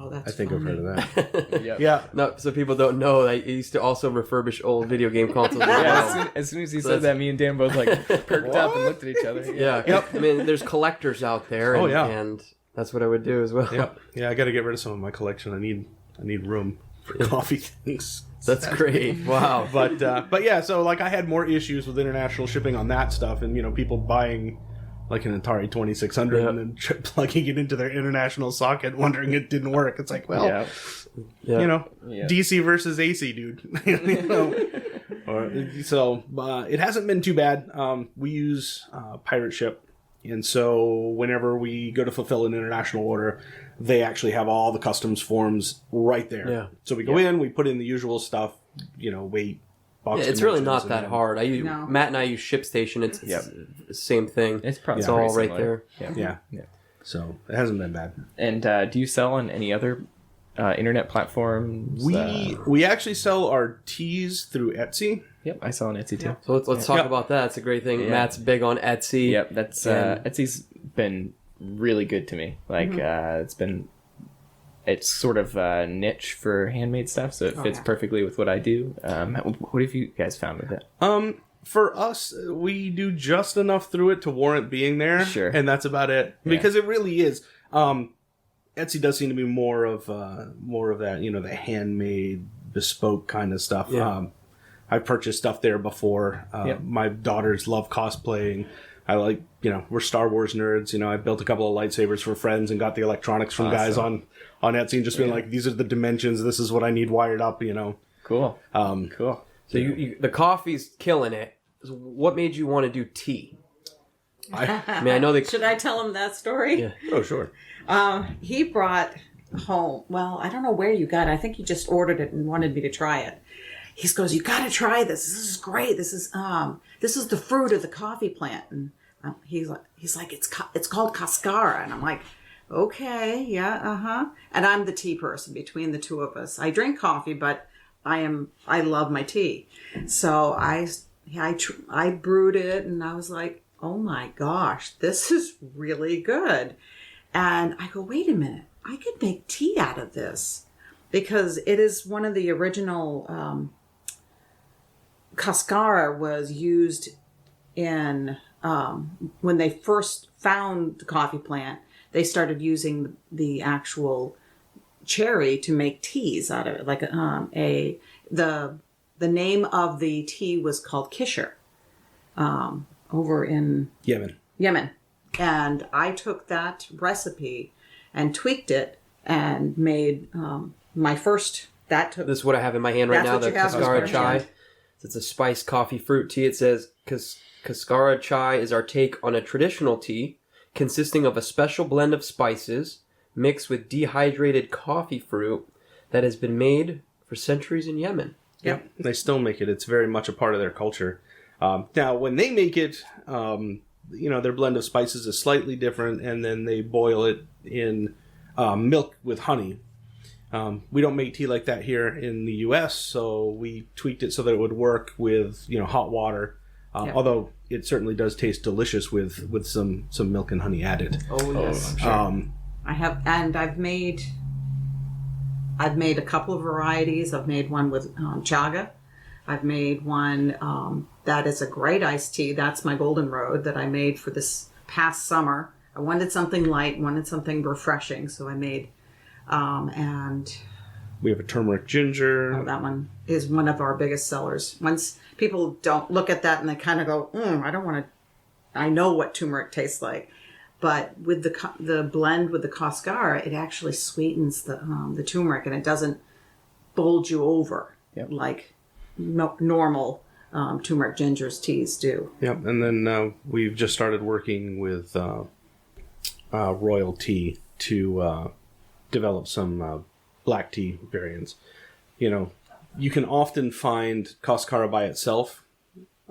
Oh, that's I think I've funny. heard of that. Yep. Yeah. No, so people don't know, I used to also refurbish old video game consoles as Yeah, well. as soon as he So said that's- that, me and Dan both like perked up and looked at each other. Yeah. Yep. I mean, there's collectors out there. And, Oh, yeah. And that's what I would do as well. Yep. Yeah, I got to get rid of some of my collection. I need room for coffee things. That's great. Wow. But yeah, so like I had more issues with international shipping on that stuff, and people buying like an Atari 2600 Yeah. and then plugging it into their international socket, wondering it didn't work. It's like, well, Yeah. Yeah. Yeah. DC versus AC, dude. So it hasn't been too bad. We use Pirate Ship, and so whenever we go to fulfill an international order, they actually have all the customs forms right there. Yeah. So we go in, we put in the usual stuff, weight, box. Yeah, it's really not dimensions, that and then- hard. No. Matt and I use ShipStation. It's the same thing. It's probably It's all pretty right similar. there. Yeah. Yeah. So it hasn't been bad. And do you sell on any other internet platforms? We actually sell our teas through Etsy. Yep, I sell on Etsy too. So let's talk Yeah. about that. It's a great thing. Yeah. Matt's big on Etsy. Yep, that's And- Etsy's been really good to me. Like it's sort of a niche for handmade stuff, so it fits yeah. perfectly with what I do. What have you guys found with it? For us, we do just enough through it to warrant being there. Sure. And that's about it. Because it really is. Etsy does seem to be more of that, the handmade, bespoke kind of stuff. Yeah. I've purchased stuff there before. Yep. My daughters love cosplaying. I like, we're Star Wars nerds. I built a couple of lightsabers for friends and got the electronics from guys on Etsy and just been like, these are the dimensions. This is what I need wired up, Cool. Cool. So the coffee's killing it. So what made you want to do tea? I mean, I know Should I tell him that story? Yeah. Oh, sure. He brought home, well, I don't know where you got it. I think he just ordered it and wanted me to try it. He goes, you got to try this. This is great. This is the fruit of the coffee plant. And he's like, it's called cascara. And I'm like, okay, yeah, And I'm the tea person between the two of us. I drink coffee, but I love my tea. So I brewed it, and I was like, oh my gosh, this is really good. And I go, wait a minute, I could make tea out of this, because it is one of the original cascara was used in when they first found the coffee plant. They started using the actual cherry to make teas out of it. Like the name of the tea was called Kisher, over in Yemen. And I took that recipe and tweaked it and made my first. This is what I have in my hand right That's now, what the you have in Cascara your chai. hand. It's a spiced coffee fruit tea. It says, Cascara chai is our take on a traditional tea consisting of a special blend of spices mixed with dehydrated coffee fruit that has been made for centuries in Yemen. Yep. They still make it. It's very much a part of their culture. Now, when they make it, their blend of spices is slightly different, and then they boil it in milk with honey. We don't make tea like that here in the U.S., so we tweaked it so that it would work with hot water. Although it certainly does taste delicious with some milk and honey added. Oh, yes. I have, and I've made a couple of varieties. I've made one with chaga. I've made one that is a great iced tea. That's my Golden Road that I made for this past summer. I wanted something light, wanted something refreshing, so I made, and We have a turmeric ginger. that one is one of our biggest sellers. Once people don't look at that and they kind of go, I don't want to, I know what turmeric tastes like. But with the blend with the cascara, it actually sweetens the turmeric, and it doesn't bulge you over like normal turmeric gingers teas do. Yep, and then we've just started working with Royal Tea to develop some black tea variants. You can often find cascara by itself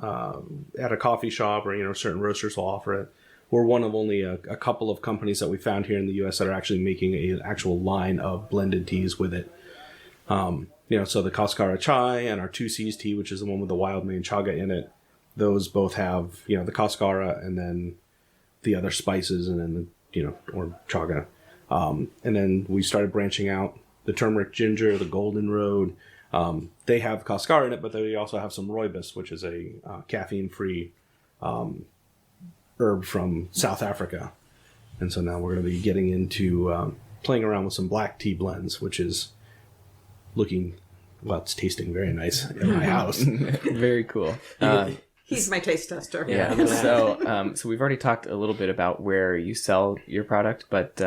at a coffee shop, or certain roasters will offer it. We're one of only a couple of companies that we found here in the U.S. that are actually making an actual line of blended teas with it. So the Cascara Chai and our 2C's tea, which is the one with the wild Maine chaga in it, those both have, the Cascara and then the other spices and then, or chaga. And then we started branching out the turmeric ginger, the golden road. They have Cascara in it, but they also have some rooibos, which is a caffeine-free herb from South Africa. And so now we're going to be getting into playing around with some black tea blends, which is it's tasting very nice in my house. Very cool. He's my taste tester. Yeah. So we've already talked a little bit about where you sell your product, but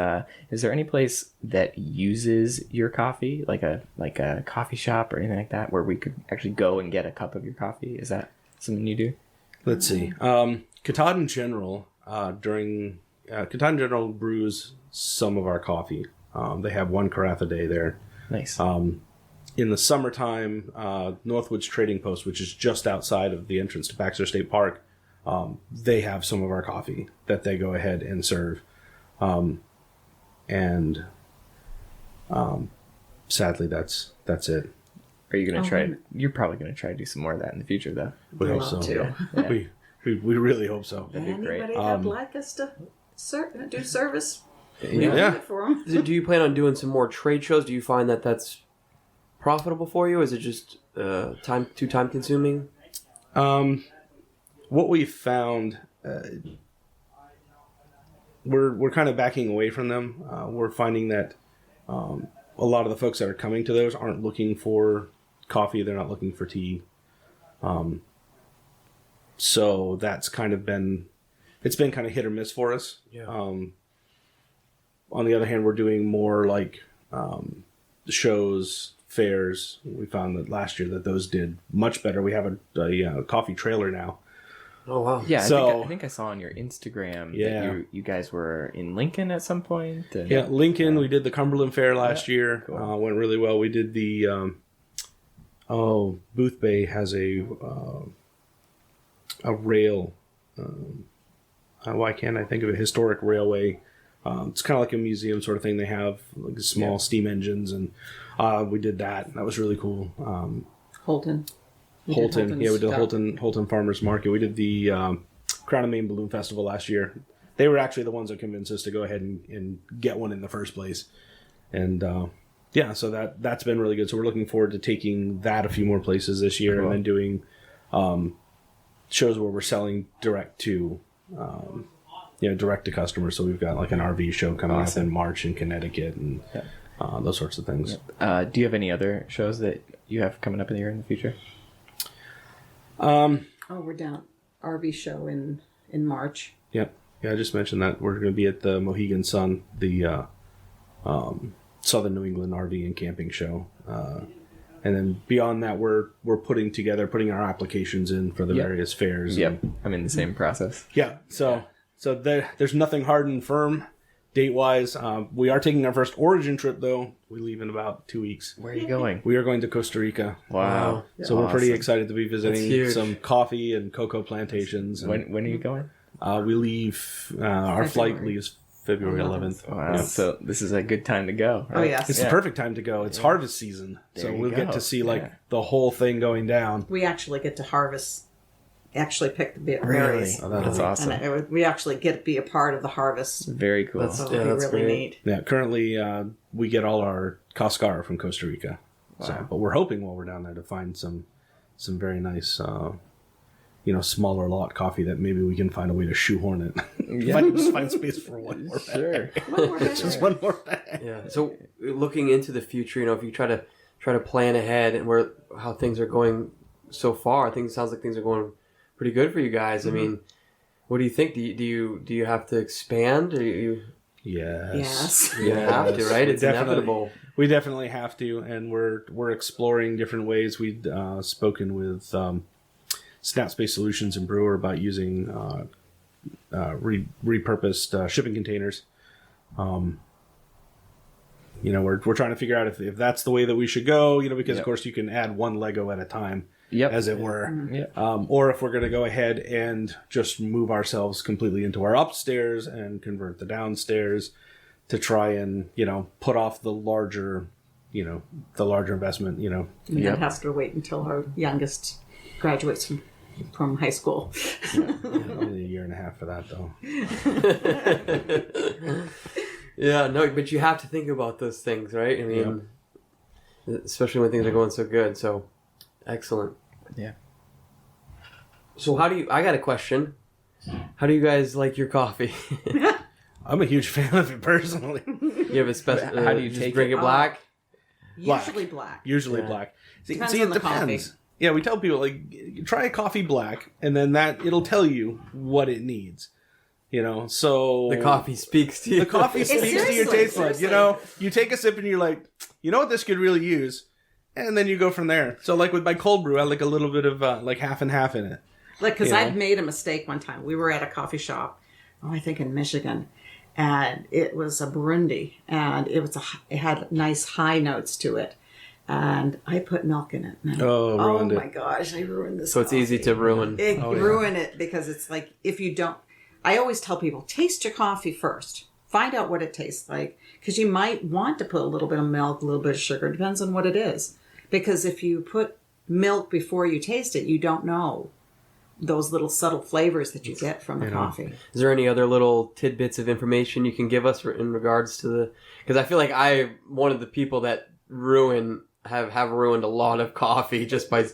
is there any place that uses your coffee, like a coffee shop or anything like that, where we could actually go and get a cup of your coffee? Is that something you do? Let's see. Katahdin General Katahdin General brews some of our coffee. They have one carafe a day there. Nice. In the summertime, Northwoods Trading Post, which is just outside of the entrance to Baxter State Park, they have some of our coffee that they go ahead and serve. Sadly, that's it. Are you going to try? You're probably going to try to do some more of that in the future, though. We hope so. To. Yeah. We really hope so. That'd be great. Anybody that'd like us to do service? We Yeah. do it for them. Do you plan on doing some more trade shows? Do you find that that's profitable for you? Is it just too time consuming? What we found, we're kind of backing away from them. We're finding that a lot of the folks that are coming to those aren't looking for coffee. They're not looking for tea. So that's kind of been kind of hit or miss for us. Yeah. On the other hand, we're doing more like shows, fairs. We found that last year that those did much better. We have a coffee trailer now. Oh wow! Yeah, So- I think I saw on your Instagram Yeah. that you guys were in Lincoln at some point. And, Yeah, Lincoln. We did the Cumberland Fair last year. cool. Went really well. We did the Booth Bay has a rail. Why can't I think of it? Historic railway. It's kind of like a museum sort of thing. They have like small steam engines, and we did that. That was really cool. Holton. We did Holton, Holton's yeah, we did stuff. Holton Farmers Market. We did the Crown of Maine Balloon Festival last year. They were actually the ones that convinced us to go ahead and get one in the first place. And so that's been really good. So we're looking forward to taking that a few more places this year, and then doing shows where we're selling direct to customers. So we've got like an RV show coming up in March in Connecticut, and those sorts of things. do you have any other shows that you have coming up in the year in the future? We're down RV show in March. Yep. Yeah, I just mentioned that we're going to be at the Mohegan Sun, the Southern New England RV and camping show, and then beyond that, we're putting our applications in for the various fairs. Yep, I'm in the same process. Yeah. So there's nothing hard and firm date wise. We are taking our first Origin trip though. We leave in about 2 weeks. Where are you going? We are going to Costa Rica. Wow. So we're pretty Awesome. excited to be That's visiting huge. some coffee and cocoa plantations. And, When are you going? we leave. Our flight leaves February 11th. Wow. Yeah. So this is a good time to go. Oh, yes. It's the perfect time to go. It's harvest season, so There you we'll get go. to see Yeah. the whole thing going down. We actually get to harvest, pick the berries. Oh, That's awesome. And we actually get to be a part of the harvest. Very cool. That's- So Yeah, it'll be that's really great. neat. Yeah, currently we get all our Cascara from Costa Rica. So, but we're hoping while we're down there to find some very nice, smaller lot coffee that maybe we can find a way to shoehorn it. Just find space for one more bag. Sure. Just one more bag. Yeah. So looking into the future, if you try to plan ahead and how things are going so far, sounds like things are going pretty good for you guys. I mean, what do you think? Do you have to expand? Or you Yes. have to, right? We It's definitely- inevitable. We definitely have to, and we're exploring different ways. We'd spoken with Snap Space Solutions and Brewer about using repurposed shipping containers. We're trying to figure out if that's the way that we should go. Because of course you can add one Lego at a time, as it were. Yep. Or if we're going to go ahead and just move ourselves completely into our upstairs and convert the downstairs to try and put off the larger investment. And that has to wait until our youngest graduates from high school. Only a year and a half for that though. Yeah, no, but you have to think about those things, right? I mean, especially when things are going so good. So, excellent. Yeah. So I got a question. How do you guys like your coffee? I'm a huge fan of it personally. You have a special, How do you just take drink it? it black? Usually black. Usually Yeah. black. Depends See, on it the depends. coffee. Yeah, we tell people like try a coffee black, and then it'll tell you what it needs. So The coffee speaks to you. the coffee speaks to your Seriously, taste buds. seriously. You take a sip and you're like, you know what this could really use, and then you go from there. So like with my cold brew, I like a little bit of like half and half in it. Like, because You know? I've made a mistake one time. We were at a coffee shop, I think in Michigan, and it was a Burundi, and it had nice high notes to it, and I put milk in it. And Ruined it. my gosh, I ruined this. So it's easy to ruin. Ruin it because it's like if you don't. I always tell people taste your coffee first. Find out what it tastes like because you might want to put a little bit of milk, a little bit of sugar. Depends on what it is. Because if you put milk before you taste it, you don't know those little subtle flavors that you get from the coffee. Is there any other little tidbits of information you can give us in regards to the? Because I feel like I'm one of the people that have ruined a lot of coffee just by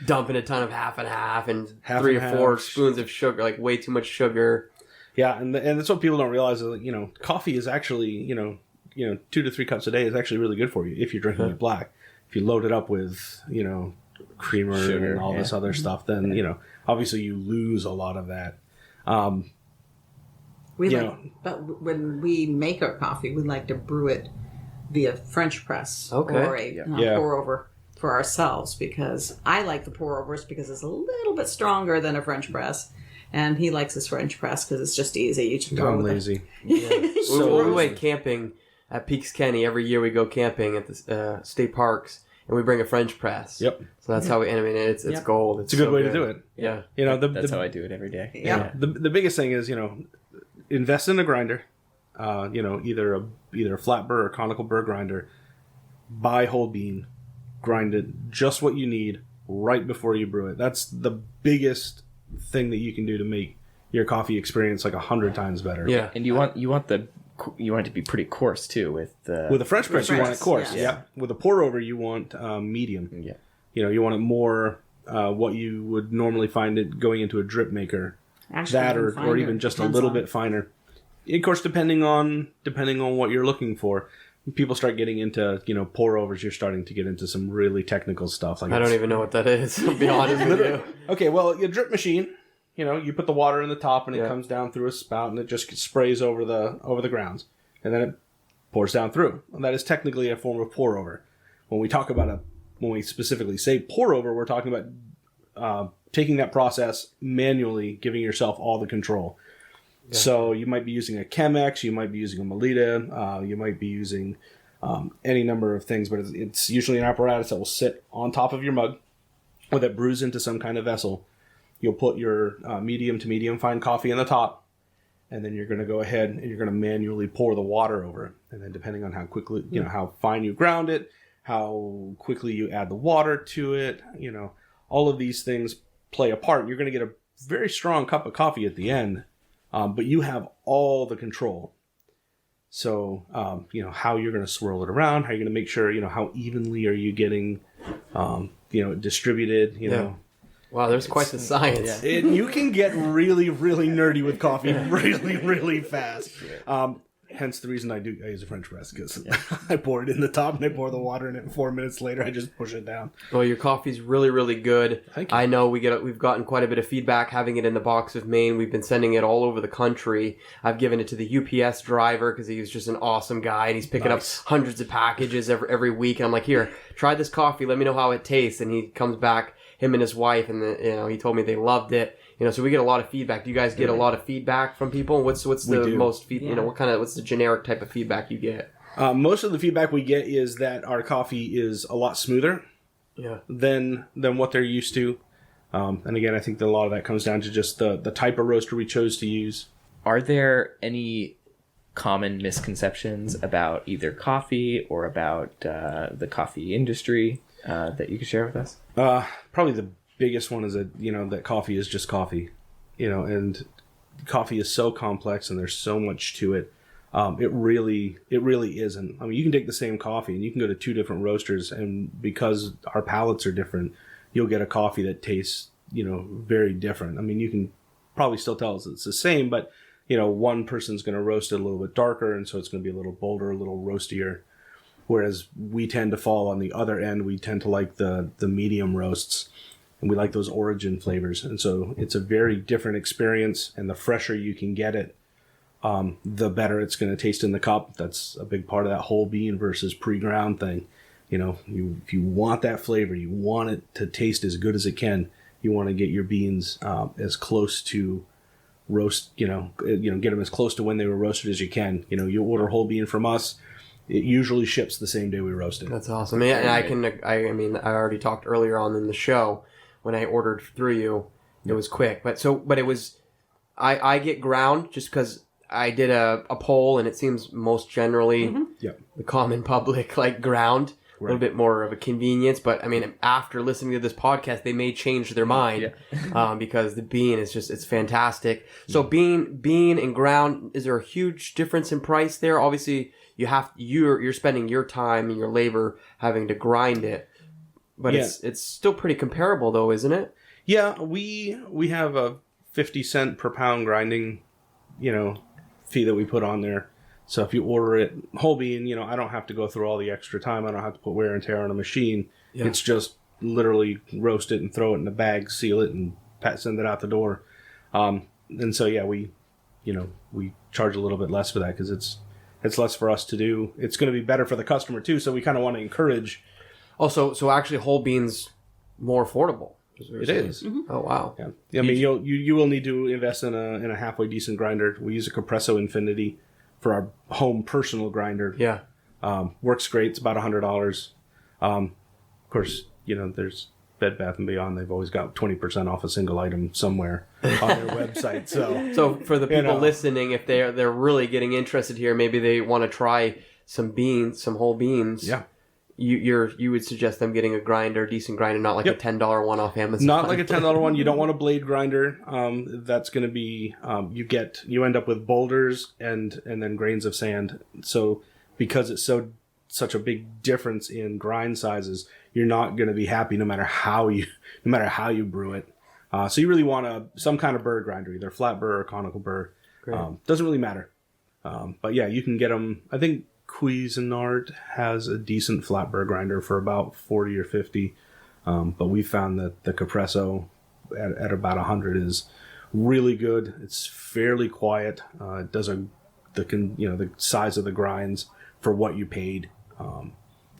dumping a ton of half and half and Half 3 and or 4 half. spoons of sugar, like way too much sugar. Yeah, and that's what people don't realize is that, coffee is actually 2 to 3 cups a day is actually really good for you if you're drinking it black. If you load it up with creamer Sugar, and all this other stuff, then obviously you lose a lot of that. But when we make our coffee, we like to brew it via French press Okay. or a pour over for ourselves because I like the pour overs because it's a little bit stronger than a French press, and he likes his French press because it's just easy. You just throw I'm it. lazy. So we went camping at Peaks Kenny every year. We go camping at the state parks, and we bring a French press. Yep. So that's how we. And I mean, it's gold. It's a good way to do it. Yeah. That's how I do it every day. Yeah. The biggest thing is invest in a grinder, either a flat burr or conical burr grinder. Buy whole bean, grind it just what you need right before you brew it. That's the biggest thing that you can do to make your coffee experience like 100 times better. Yeah. And you want it to be pretty coarse too with With a French press, you want it coarse. yes. Yeah. With a pour over, you want medium. Yeah. You want it more what you would normally find it going into a drip maker. Actually, That even or even finer. just a Depends little on- bit finer. Of course, depending on what you're looking for. People start getting into pour overs. You're starting to get into some really technical stuff. Like I don't even know what that is. To be honest with you. Okay, well, your drip machine. You put the water in the top and it Yeah. comes down through a spout and it just sprays over the grounds and then it pours down through. And that is technically a form of pour over. When we specifically say pour over, we're talking about taking that process manually, giving yourself all the control. So you might be using a Chemex, you might be using a Melita, you might be using any number of things, but it's usually an apparatus that will sit on top of your mug or that brews into some kind of vessel. You'll put your medium to medium fine coffee in the top, and then you're going to go ahead and you're going to manually pour the water over it. And then depending on how quickly, how fine you ground it, how quickly you add the water to it, all of these things play a part. You're going to get a very strong cup of coffee at the end. But you have all the control. So, how you're going to swirl it around, how you're going to make sure, how evenly are you getting, distributed, Yeah. Wow, there's quite the science. You can get really, really nerdy with coffee really, really fast. Hence the reason I use a French press because I pour it in the top and I pour the water in it and 4 minutes later I just push it down. Well, your coffee's really, really good. Thank you. I know we've gotten quite a bit of feedback having it in the box of Maine. We've been sending it all over the country. I've given it to the UPS driver because he's just an awesome guy and he's picking up hundreds of packages every week. And I'm like, here, try this coffee. Let me know how it tastes. And he comes back, him and his wife, and he told me they loved it. So we get a lot of feedback. Do you guys get a lot of feedback from people? What's the most what's the generic type of feedback you get? Most of the feedback we get is that our coffee is a lot smoother than what they're used to. And again, I think that a lot of that comes down to just the type of roaster we chose to use. Are there any common misconceptions about either coffee or about the coffee industry that you could share with us? Probably the biggest one is that that coffee is just coffee, and coffee is so complex and there's so much to it. It really isn't. I mean, you can take the same coffee and you can go to 2 different roasters, and because our palates are different, you'll get a coffee that tastes, very different. I mean, you can probably still tell it's the same, but one person's going to roast it a little bit darker, and so it's going to be a little bolder, a little roastier. Whereas we tend to fall on the other end. We tend to like the medium roasts, and we like those origin flavors. And so it's a very different experience, and the fresher you can get it, the better it's going to taste in the cup. That's a big part of that whole bean versus pre-ground thing. If you want that flavor, you want it to taste as good as it can. You want to get your beans as close to roast, get them as close to when they were roasted as you can. You order whole bean from us, it usually ships the same day we roast it. That's awesome. And I already talked earlier on in the show when I ordered through you, it was quick. But it was, I get ground just because I did a poll, and it seems most generally the common public like ground. A little bit more of a convenience, but I mean, after listening to this podcast, they may change their mind because the bean is it's fantastic. So bean and ground, is there a huge difference in price there? Obviously, you're spending your time and your labor having to grind it, but it's still pretty comparable though, isn't it? Yeah, we have a 50 cent per pound grinding, fee that we put on there. So if you order it whole bean, I don't have to go through all the extra time. I don't have to put wear and tear on a machine. Yeah. It's just literally roast it and throw it in a bag, seal it, and send it out the door. And so we charge a little bit less for that because it's less for us to do. It's going to be better for the customer too. So we kind of want to encourage. Also, so actually whole beans more affordable. It is. Mm-hmm. Oh wow. Yeah. I mean, you will need to invest in a halfway decent grinder. We use a Compresso Infinity for our home personal grinder. Yeah. Works great. It's about $100. Of course, there's Bed Bath & Beyond. They've always got 20% off a single item somewhere on their website. So for the people listening, if they're really getting interested here, maybe they want to try some whole beans. Yeah. You would suggest them getting a decent grinder, not like a $10 one off Amazon. Not like a $10 one. You don't want a blade grinder. That's going to be you end up with boulders and then grains of sand. So because it's such a big difference in grind sizes, you're not going to be happy no matter how you brew it. So you really want some kind of burr grinder, either flat burr or conical burr. Doesn't really matter. But yeah, you can get them. I think Cuisinart has a decent flat burr grinder for about 40 or 50. But we found that the Compresso at about 100 is really good. It's fairly quiet. It does the size of the grinds for what you paid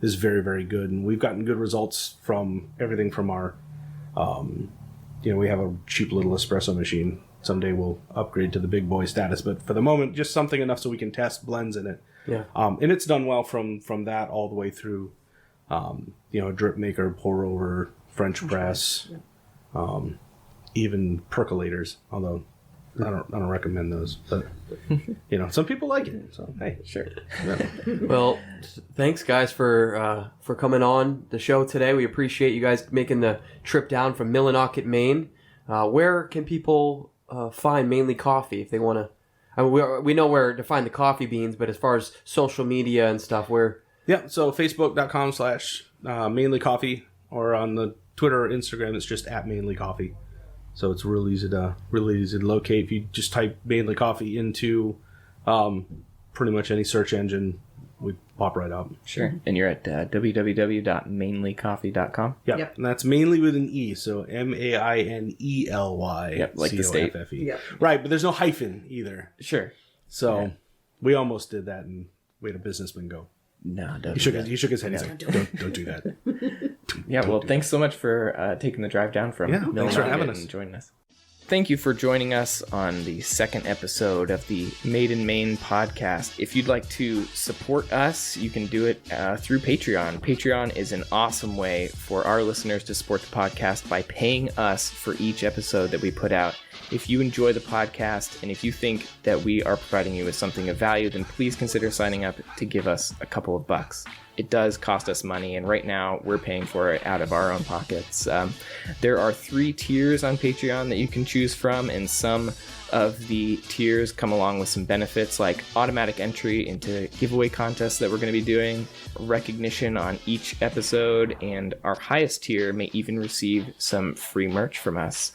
is very, very good. And we've gotten good results from everything from our, we have a cheap little espresso machine. Someday we'll upgrade to the big boy status, but for the moment, just something enough so we can test blends in it. Yeah. And it's done well from that all the way through, a drip maker, pour over, French press, even percolators. Although I don't recommend those, but some people like it. So hey, sure. Yeah. Well, thanks guys for coming on the show today. We appreciate you guys making the trip down from Millinocket, Maine. Where can people find Mainely Coffee if they want to? I mean, we know where to find the coffee beans, but as far as social media and stuff, where? Yeah, so Facebook.com/Mainely Coffee, or on the Twitter or Instagram, it's just @MainelyCoffee. So it's really easy to locate. If you just type Mainely Coffee into pretty much any search engine, we pop right up. Sure. And you're at www.mainelycoffee.com. Yep. And that's mainly with an E, so Mainely. Yep, like the state. Yep. Right, but there's no hyphen either. Sure. So we almost did that, and we had a businessman go. No, don't. He shook his head. He's like, don't do that. Thanks so much for taking the drive down from thanks for having us and joining us. Thank you for joining us on the second episode of the Made in Maine podcast. If you'd like to support us, you can do it through Patreon. Patreon is an awesome way for our listeners to support the podcast by paying us for each episode that we put out. If you enjoy the podcast and if you think that we are providing you with something of value, then please consider signing up to give us a couple of bucks. It does cost us money, and right now we're paying for it out of our own pockets. There are 3 tiers on Patreon that you can choose choose from, and some of the tiers come along with some benefits like automatic entry into giveaway contests that we're going to be doing, recognition on each episode, and our highest tier may even receive some free merch from us.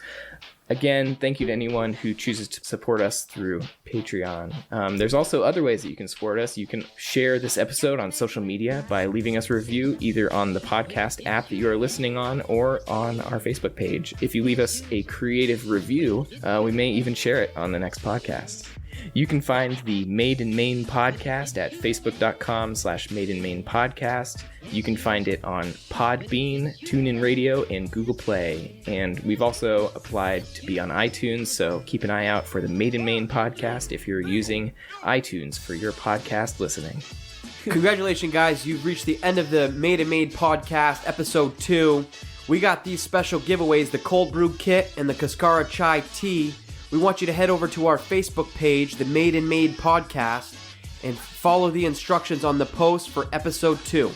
Again, thank you to anyone who chooses to support us through Patreon. There's also other ways that you can support us. You can share this episode on social media by leaving us a review either on the podcast app that you are listening on or on our Facebook page. If you leave us a creative review, we may even share it on the next podcast. You can find the Made in Maine podcast at facebook.com/Made in Maine podcast. You can find it on Podbean, TuneIn Radio, and Google Play. And we've also applied to be on iTunes, so keep an eye out for the Made in Maine podcast if you're using iTunes for your podcast listening. Congratulations, guys. You've reached the end of the Made in Maine podcast, episode 2. We got these special giveaways, the cold brew kit and the Cascara chai tea. We want you to head over to our Facebook page, the Made in Maine podcast, and follow the instructions on the post for episode 2.